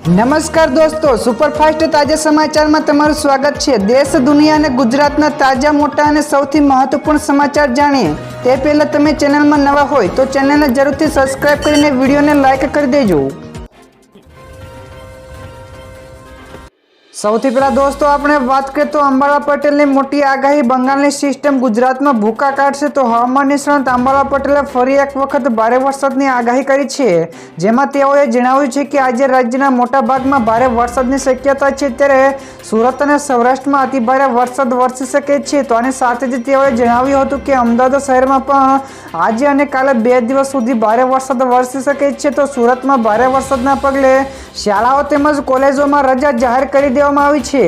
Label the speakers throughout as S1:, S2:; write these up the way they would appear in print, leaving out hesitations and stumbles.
S1: નમસ્કાર દોસ્તો, સુપરફાસ્ટ તાજા સમાચારમાં તમારું સ્વાગત છે। દેશ, દુનિયા અને ગુજરાતના તાજા, મોટા અને સૌથી મહત્વપૂર્ણ સમાચાર જાણીએ તે પહેલાં તમે ચેનલમાં નવા હોય તો ચેનલને જરૂરથી સબસ્ક્રાઇબ કરીને વિડીયોને લાઇક કરી દેજો। સૌથી પહેલા દોસ્તો આપણે વાત કરીએ તો અંબાલાલ પટેલની મોટી આગાહી, બંગાળની સિસ્ટમ ગુજરાતમાં ભૂકા કાઢશે। તો હવામાન નિષ્ણાત અંબાલાલ પટેલે ફરી એક વખત ભારે વરસાદની આગાહી કરી છે, જેમાં તેઓએ જણાવ્યું છે કે આજે રાજ્યના મોટા ભાગમાં ભારે વરસાદની શક્યતા છે, ત્યારે સુરત અને સૌરાષ્ટ્રમાં અતિભારે વરસાદ વરસી શકે છે। તો આની સાથે જ તેઓએ જણાવ્યું હતું કે અમદાવાદ શહેરમાં પણ આજે અને કાલે 2 દિવસ સુધી ભારે વરસાદ વરસી શકે છે। તો સુરતમાં ભારે વરસાદના પગલે શાળાઓ તેમજ કોલેજોમાં રજા જાહેર કરી દેવામાં આવી છે।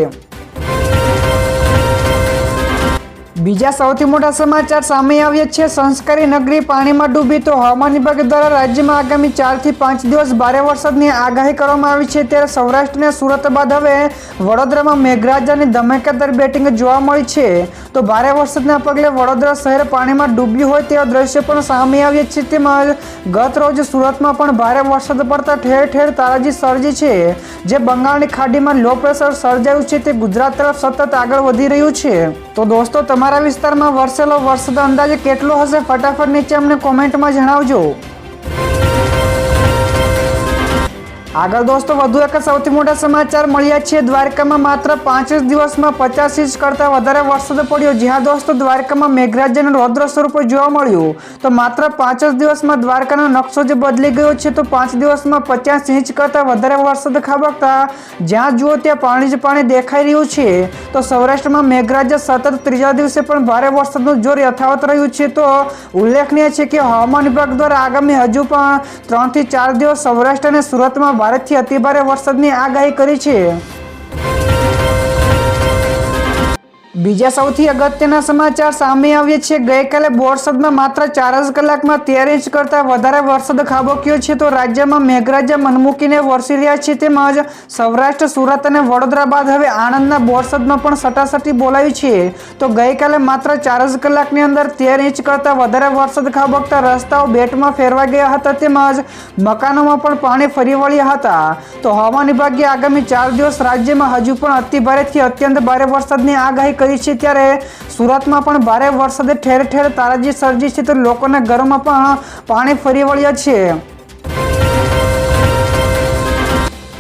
S1: બીજા સૌથી મોટા સમાચાર સામે આવ્યા છે। સંસ્કારી નગરી પાણીમાં ડૂબી। તો હવામાન વિભાગ દ્વારા રાજ્યમાં આગામી 4 થી 5 દિવસ ભારે વરસાદની આગાહી કરવામાં આવી છે, ત્યારે સૌરાષ્ટ્ર અને સુરત બાદ હવે વડોદરામાં મેઘરાજાની ધમાકેદાર બેટિંગ જોવા મળી છે। તો ભારે વરસાદના પગલે વડોદરા શહેર પાણીમાં ડૂબ્યું હોય તેવા દ્રશ્યો પણ સામે આવ્યા છે, તેમજ ગત રોજ સુરતમાં પણ ભારે વરસાદ પડતા ઠેર ઠેર તારાજી સર્જી છે, જે બંગાળની ખાડીમાં લો પ્રેશર સર્જાયું છે તે ગુજરાત તરફ સતત આગળ વધી રહ્યું છે। તો દોસ્તો, તમારા વિસ્તારમાં વરસેલો વરસાદ અંદાજે કેટલો હશે, ફટાફટ નીચે અમને કોમેન્ટમાં જણાવજો। આગળ દોસ્તો વધુ એક સૌથી મોટા સમાચાર મળ્યા છે। દ્વારકામાં માત્ર 5 જ દિવસમાં 50 ઇંચ કરતાં વધારે વરસાદ પડ્યો। જ્યાં દોસ્તો દ્વારકામાં મેઘરાજાનું રૌદ્ર સ્વરૂપ જોવા મળ્યું। તો માત્ર 5 જ દિવસમાં દ્વારકાનો નકશો જ બદલી ગયો છે। તો 5 દિવસમાં 50 ઇંચ કરતાં વધારે વરસાદ ખાબકતા જ્યાં જુઓ ત્યાં પાણી જ પાણી દેખાઈ રહ્યું છે। તો સૌરાષ્ટ્રમાં મેઘરાજા સતત ત્રીજા દિવસે પણ ભારે વરસાદનું જોર યથાવત રહ્યું છે। તો ઉલ્લેખનીય છે કે હવામાન વિભાગ દ્વારા આગામી હજુ પણ 3 થી 4 દિવસ સૌરાષ્ટ્ર અને સુરતમાં ભારેથી અતિભારે વરસાદની આગાહી કરી છે। બીજા સૌથી અગત્યના સમાચાર સામે આવ્યા છે। ગઈકાલે બોરસદમાં માત્ર 4 જ કલાકમાં 13 ઇંચ કરતાં વધારે વરસાદ ખાબક્યો છે। તો રાજ્યમાં મેઘરાજા મનમૂકીને વરસી રહ્યા છે, તેમજ સૌરાષ્ટ્ર, સુરત અને વડોદરા બાદ હવે આણંદના બોરસદમાં પણ સટાસટી બોલાવી છે। તો ગઈકાલે માત્ર 4 જ કલાકની અંદર 13 ઇંચ કરતાં વધારે વરસાદ ખાબકતા રસ્તાઓ બેટમાં ફેરવાઈ ગયા હતા, તેમજ મકાનોમાં પણ પાણી ફરી વળ્યા હતા। તો હવામાન વિભાગે આગામી 4 દિવસ રાજ્યમાં હજુ પણ અતિભારેથી અત્યંત ભારે વરસાદની આગાહી કરી છે, ત્યારે સુરતમાં પણ ભારે વરસાદે ઠેર ઠેર તારાજી સર્જી છે, તો લોકોના ઘરોમાં પણ પાણી ફરી વળ્યા છે।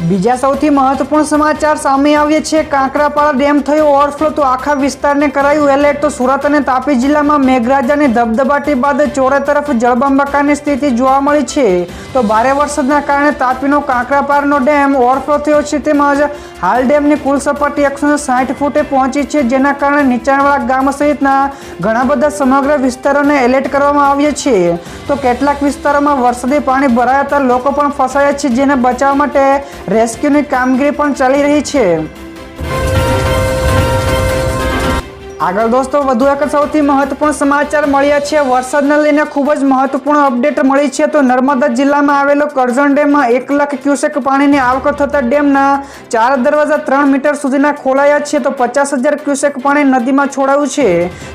S1: બીજા સૌથી મહત્વપૂર્ણ સમાચાર સામે આવ્યા છે। કાંકરાપાડા ડેમ થયો ઓવરફ્લો। તો આખા વિસ્તારને કરાયું એલર્ટ। તો સુરત અને તાપી જિલ્લામાં મેઘરાજાની ધબધબાટી બાદ ચોરે તરફ જળબંબાકારની સ્થિતિ જોવા મળી છે। તો ભારે વરસાદના કારણે તાપીનો કાંકરાપાડાનો ડેમ ઓવરફ્લો થયો છે, તેમજ હાલ ડેમની કુલ સપાટી 160 ફૂટે પહોંચી છે, જેના કારણે નીચાણવાળા ગામ સહિતના ઘણા બધા સમગ્ર વિસ્તારોને એલર્ટ કરવામાં આવ્યા છે। તો કેટલાક વિસ્તારોમાં વરસાદી પાણી ભરાતા લોકો પણ ફસાયા છે, જેને બચાવવા માટે રેસ્ક્યુની કામગીરી પણ ચાલી રહી છે। આગળ દોસ્તો વધુ એક સૌથી મહત્વપૂર્ણ સમાચાર મળ્યા છે। વરસાદને લઈને ખૂબ જ મહત્વપૂર્ણ અપડેટ મળી છે। તો નર્મદા જિલ્લામાં આવેલો કરજણ ડેમમાં 1 લાખ ક્યુસેક પાણીની આવક થતા ડેમના 4 દરવાજા 3 મીટર સુધીના ખોલાયા છે। તો 50,000 ક્યુસેક પાણી નદીમાં છોડાયું છે,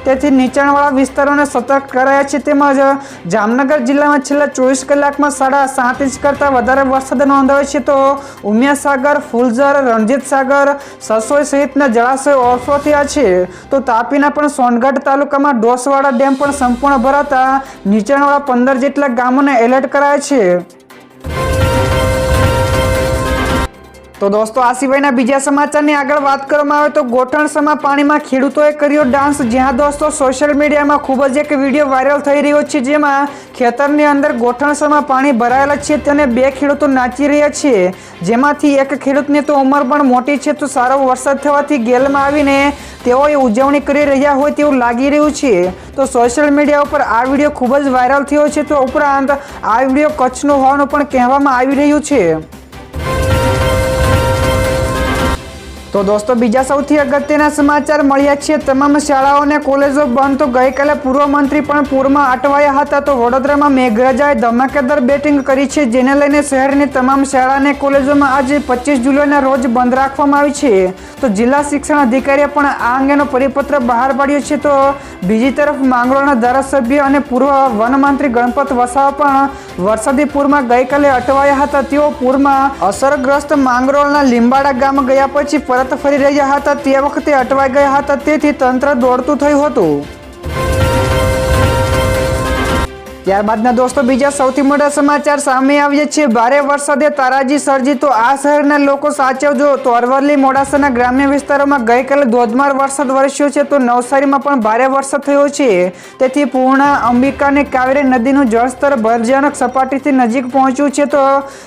S1: તેથી નીચાણવાળા વિસ્તારોને સતર્ક કરાયા છે, તેમજ જામનગર જિલ્લામાં છેલ્લા 24 કલાકમાં 7.5 ઇંચ કરતાં વધારે વરસાદ નોંધાયો છે। તો ઉમિયાસાગર, ફુલઝર, રણજીત સાગર, સસોઈ સહિતના જળાશયો ઓવરફ્લો થયા છે। તો તાપીના પણ સોનગઢ તાલુકામાં ડોસવાડા ડેમ પણ સંપૂર્ણ ભરાતા નીચાણવાળા 15 જેટલા ગામોને એલર્ટ કરાયા છે। તો દોસ્તો, આ સિવાયના બીજા સમાચારની આગળ વાત કરવામાં આવે તો ગોઠણસમાં પાણીમાં ખેડૂતોએ કર્યો ડાન્સ। જ્યાં દોસ્તો સોશિયલ મીડિયામાં ખૂબ જ એક વિડીયો વાયરલ થઈ રહ્યો છે, જેમાં ખેતરની અંદર ગોઠણસમાં પાણી ભરાયેલા છે, તેને 2 ખેડૂતો નાચી રહ્યા છે, જેમાંથી એક ખેડૂતની તો ઉંમર પણ મોટી છે। તો સારો વરસાદ થવાથી ગેલમાં આવીને તેઓએ ઉજવણી કરી રહ્યા હોય તેવું લાગી રહ્યું છે। તો સોશિયલ મીડિયા ઉપર આ વિડીયો ખૂબ જ વાયરલ થયો છે। તો ઉપરાંત આ વિડીયો કચ્છનો હોવાનું પણ કહેવામાં આવી રહ્યું છે। તો દોસ્તો બીજા સૌથી અગત્યના સમાચાર મળ્યા છે. તમામ શાળાઓ અને કોલેજો બંધ. તો ગઈકાલે પૂર્વ મંત્રી પણ પૂરમાં અટવાયા હતા. તો વડોદરામાં મેઘરાજાએ ધમાકેદાર બેટિંગ કરી છે, જેને લઈને શહેરની તમામ શાળા અને કોલેજોમાં આજે 25 જુલાઈના રોજ બંધ રાખવામાં આવી છે. તો જિલ્લા શિક્ષણ અધિકારીએ પણ આ અંગેનો પરિપત્ર બહાર પાડ્યો છે. તો બીજી તરફ માંગરોળના ધારાસભ્ય અને પૂર્વ વનમંત્રી ગણપત વસાવા પણ વરસાદી પૂરમાં ગઈકાલે અટવાયા હતા. તેઓ પૂરમાં અસરગ્રસ્ત માંગરોળના લીંબાડા ગામ ગયા પછી પરત ફરી રહ્યા હતા. તે વખતે અટવાઈ ગયા હતા, તેથી તંત્ર દોડતું થયું હતું. ત્યારબાદના દોસ્તો બીજા સૌથી મોટા સમાચાર સામે આવ્યા છે. ભારે વરસાદે તારાજી સર્જી. તો આ શહેરના લોકો સાચવજો. તો અરવલ્લી મોડાસાના ગ્રામ્ય વિસ્તારોમાં ગઈકાલે ધોધમાર વરસાદ વરસ્યો છે. તો નવસારીમાં પણ ભારે વરસાદ થયો છે. તેથી પૂર્ણા, અંબિકા અને કાવેરી નદીનું જળસ્તર ભયાનક સપાટીથી નજીક પહોંચ્યું છે. તો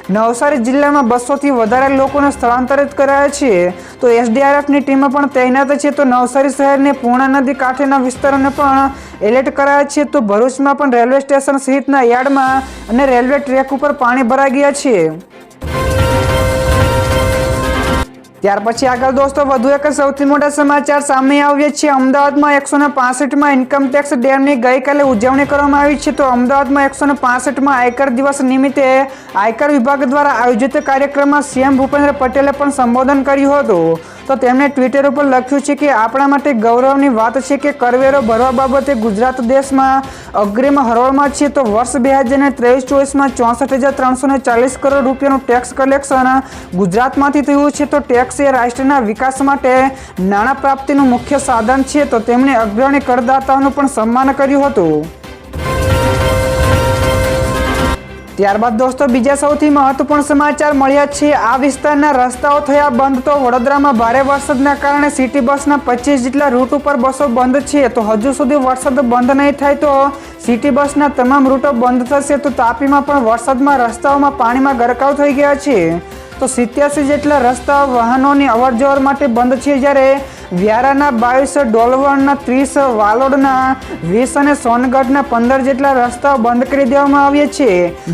S1: નવસારી જિલ્લામાં 200થી વધારે લોકોને સ્થળાંતરિત કરાયા છે. તો એસડીઆરએફની ટીમો પણ તૈનાત છે. તો નવસારી શહેરને પૂર્ણા નદી કાંઠેના વિસ્તારોને પણ એલર્ટ કરાયા છે. તો ભરૂચમાં પણ રેલવે સ્ટેશન સહિતના યાર્ડમાં અને રેલવે ટ્રેક ઉપર પાણી ભરાઈ ગયા છે. ત્યાર પછી આગળ દોસ્તો વધુ એક સૌથી મોટા સમાચાર સામે આવ્યા છે. અમદાવાદમાં 165માં ઇન્કમટેક્સ ડેની ગઈકાલે ઉજવણી કરવામાં આવી છે. તો અમદાવાદમાં 165માં આયકર દિવસ નિમિત્તે આયકર વિભાગ દ્વારા આયોજિત કાર્યક્રમમાં સીએમ ભૂપેન્દ્ર પટેલે પણ સંબોધન કર્યું હતું. તો તેમણે ટ્વિટર ઉપર લખ્યું છે કે આપણા માટે ગૌરવની વાત છે કે કરવેરો ભરવા બાબતે ગુજરાત દેશમાં અગ્રીમ હરોળમાં છે. તો વર્ષ 2023-24માં 64,340 કરોડ રૂપિયાનું ટેક્સ કલેક્શન ગુજરાતમાંથી થયું છે. તો ટેક્સ એ રાષ્ટ્રના વિકાસ માટે નાણાં પ્રાપ્તિનું મુખ્ય સાધન છે. તો તેમણે અગ્રણી કરદાતાઓનું પણ સન્માન કર્યું હતું. ત્યારબાદ દોસ્તો બીજા સૌથી મહત્વપૂર્ણ સમાચાર મળ્યા છે. આ વિસ્તારના રસ્તાઓ થયા બંધ. તો વડોદરામાં ભારે વરસાદના કારણે સિટી બસના 25 જેટલા રૂટ ઉપર બસો બંધ છે. તો હજુ સુધી વરસાદ બંધ નહીં થાય તો સિટી બસના તમામ રૂટો બંધ થશે. તો તાપીમાં પણ વરસાદમાં રસ્તાઓમાં પાણીમાં ગરકાવ થઈ ગયા છે. તો 87 જેટલા રસ્તાઓ વાહનોની અવરજવર માટે બંધ છે, જ્યારે વ્યારાના 22, ડોલવણના 30, વાલોડના 20 અને સોનગઢના 15 જેટલા રસ્તાઓ બંધ કરી દેવામાં આવ્યા છે.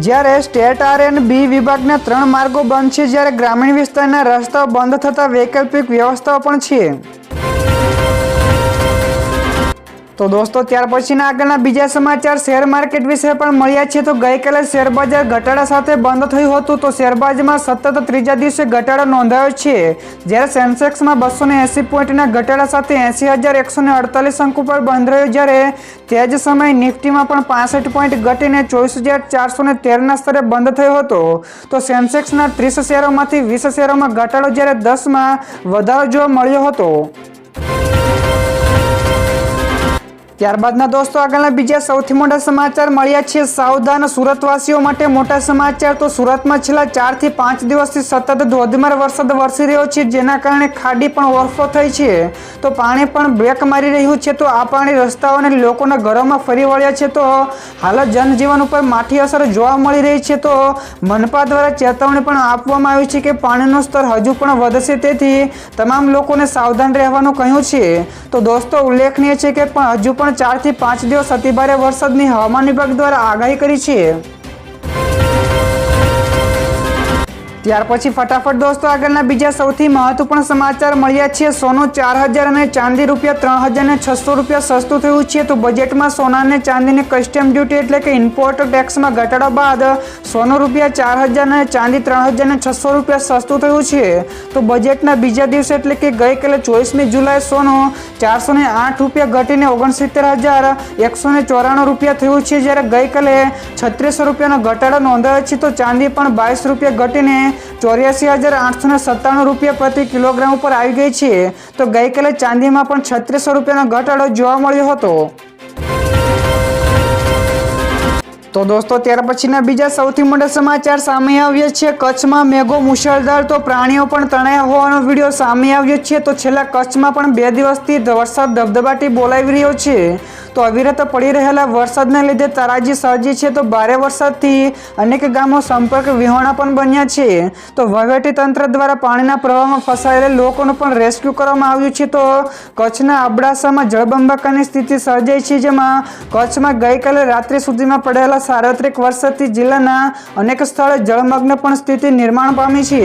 S1: જ્યારે સ્ટેટ R&B વિભાગના 3 માર્ગો બંધ છે, જ્યારે ગ્રામીણ વિસ્તારના રસ્તાઓ બંધ થતા વૈકલ્પિક વ્યવસ્થાઓ પણ છે. તો દોસ્તો ત્યાર પછીના આગળના બીજા સમાચાર શેર માર્કેટ વિશે પણ મળ્યા છે. તો ગઈકાલે શેરબજાર ઘટાડા સાથે બંધ થયું હતું. તો શેરબજારમાં સતત ત્રીજા દિવસે ઘટાડો નોંધાયો છે, જ્યારે સેન્સેક્સમાં 280 પોઈન્ટના ઘટાડા સાથે 80,148 અંક ઉપર બંધ રહ્યો, જ્યારે તે જ સમયે નિફ્ટીમાં પણ 65 પોઈન્ટ ઘટીને 24,413ના સ્તરે બંધ થયો હતો. તો સેન્સેક્સના 30 શેરોમાંથી 20 શેરોમાં ઘટાડો, જ્યારે 10માં વધારો જોવા મળ્યો હતો. ત્યારબાદના દોસ્તો આગળના બીજા સૌથી મોટા સમાચાર મળ્યા છે. સાવધાન, સુરતવાસીઓ માટે મોટા સમાચાર. તો સુરતમાં છેલ્લા 4 થી 5 દિવસથી સતત ધોધમાર વરસાદ વરસી રહ્યો છે, જેના કારણે ખાડી પણ ઓવરફ્લો થઈ છે. તો પાણી પણ બ્રેક મારી રહ્યું છે. તો આ પાણી રસ્તાઓ અને લોકોના ઘરોમાં ફરી વળ્યા છે. તો હાલ જનજીવન ઉપર માઠી અસર જોવા મળી રહી છે. તો મનપા દ્વારા ચેતવણી પણ આપવામાં આવી છે કે પાણીનું સ્તર હજુ પણ વધશે, તેથી તમામ લોકોને સાવધાન રહેવાનું કહ્યું છે. તો દોસ્તો ઉલ્લેખનીય છે કે હજુ પણ 4 થી 5 દિવસ અતિભારે વરસાદની હવામાન વિભાગ દ્વારા આગાહી કરી છે. ત્યાર પછી ફટાફટ દોસ્તો આગળના બીજા સૌથી મહત્વપૂર્ણ સમાચાર મળ્યા છે. સોનું 4,000 અને ચાંદી ₹3,600 સસ્તું થયું છે. તો બજેટમાં સોના અને ચાંદીની કસ્ટમ ડ્યુટી એટલે કે ઇમ્પોર્ટ ટેક્સમાં ઘટાડો બાદ સોનું ₹4,000 અને ચાંદી ₹3,600 સસ્તું થયું છે. તો બજેટના બીજા દિવસે એટલે કે ગઈકાલે 24મી જુલાઈ સોનું ₹408 ઘટીને ₹69,194 થયું છે, જ્યારે ગઈકાલે ₹36નો ઘટાડો નોંધાયો છે. તો ચાંદી પણ ₹22 ઘટીને ₹84,897 પ્રતિ કિલોગ્રામ ઉપર આવી ગઈ છે. તો ગઈકાલે ચાંદીમાં પણ ₹36નો ઘટાડો જોવા મળ્યો હતો. તો દોસ્તો ત્યાર પછીના બીજા સૌથી મોટા સમાચાર સામે આવ્યા છે. કચ્છમાં મેઘો મુશળધાર. તો પ્રાણીઓ પણ તણાયા હોવાનો વિડીયો સામે આવ્યો છે. તો છેલ્લા કચ્છમાં પણ 2 દિવસથી વરસાદ ધબધબાટી બોલાવી રહ્યો છે. તો અવિરત પડી રહેલા વરસાદને લીધે તારાજી સર્જી છે. તો ભારે વરસાદથી અનેક ગામો સંપર્ક વિહોણા પણ બન્યા છે. તો વહીવટી તંત્ર દ્વારા પાણીના પ્રવાહમાં ફસાયેલા લોકોનું પણ રેસ્ક્યુ કરવામાં આવ્યું છે. તો કચ્છના અબડાસામાં જળબંબાકારની સ્થિતિ સર્જાઈ છે, જેમાં કચ્છમાં ગઈકાલે રાત્રે સુધીમાં પડેલા સાર્વત્રિક વરસાદથી જિલ્લાના અનેક સ્થળે જળમગ્ન પણ સ્થિતિ નિર્માણ પામી છે.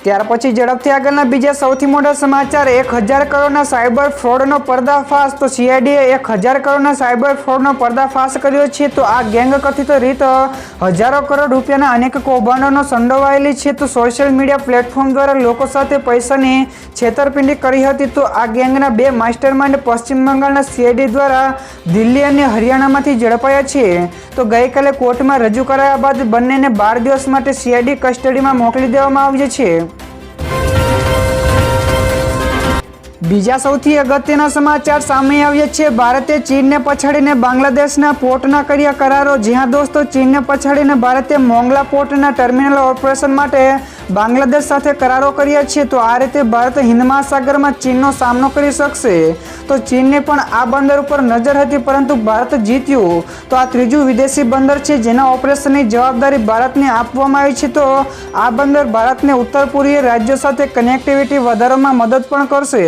S1: ત્યાર પછી ઝડપથી આગળના બીજા સૌથી મોટા સમાચાર 1000 કરોડના સાયબર ફ્રોડનો પર્દાફાશ. તો સીઆઈડીએ 1000 કરોડના સાયબર ફ્રોડનો પર્દાફાશ કર્યો છે. તો આ ગેંગ કથિત રીત હજારો કરોડ રૂપિયાના અનેક કૌભાંડોનો સંડોવાયેલી છે. તો સોશિયલ મીડિયા પ્લેટફોર્મ દ્વારા લોકો સાથે પૈસાની છેતરપિંડી કરી હતી. તો આ ગેંગના 2 માસ્ટરમાઇન્ડ પશ્ચિમ બંગાળના સીઆઈડી દ્વારા દિલ્હી અને હરિયાણામાંથી ઝડપાયા છે. તો ગઈકાલે કોર્ટમાં રજૂ કરાયા બાદ બંનેને 12 દિવસ માટે સીઆઈડી કસ્ટડીમાં મોકલી દેવામાં આવ્યા છે. બીજા સૌથી અગત્યના સમાચાર સામે આવ્યા છે. ભારતે ચીનને પછાડીને બાંગ્લાદેશના પોર્ટના કર્યા કરારો. જ્યાં દોસ્તો ચીનને પછાડીને ભારતે મોંગલા પોર્ટના ટર્મિનલ ઓપરેશન માટે બાંગ્લાદેશ સાથે કરારો કર્યા છે. તો આ રીતે ભારત હિન્દ મહાસાગરમાં ચીનનો સામનો કરી શકશે. તો ચીનને પણ આ બંદર ઉપર નજર હતી, પરંતુ ભારત જીત્યું. તો આ ત્રીજું વિદેશી બંદર છે જેના ઓપરેશનની જવાબદારી ભારતને આપવામાં આવી છે. તો આ બંદર ભારતને ઉત્તર પૂર્વીય રાજ્યો સાથે કનેક્ટિવિટી વધારવામાં મદદ પણ કરશે.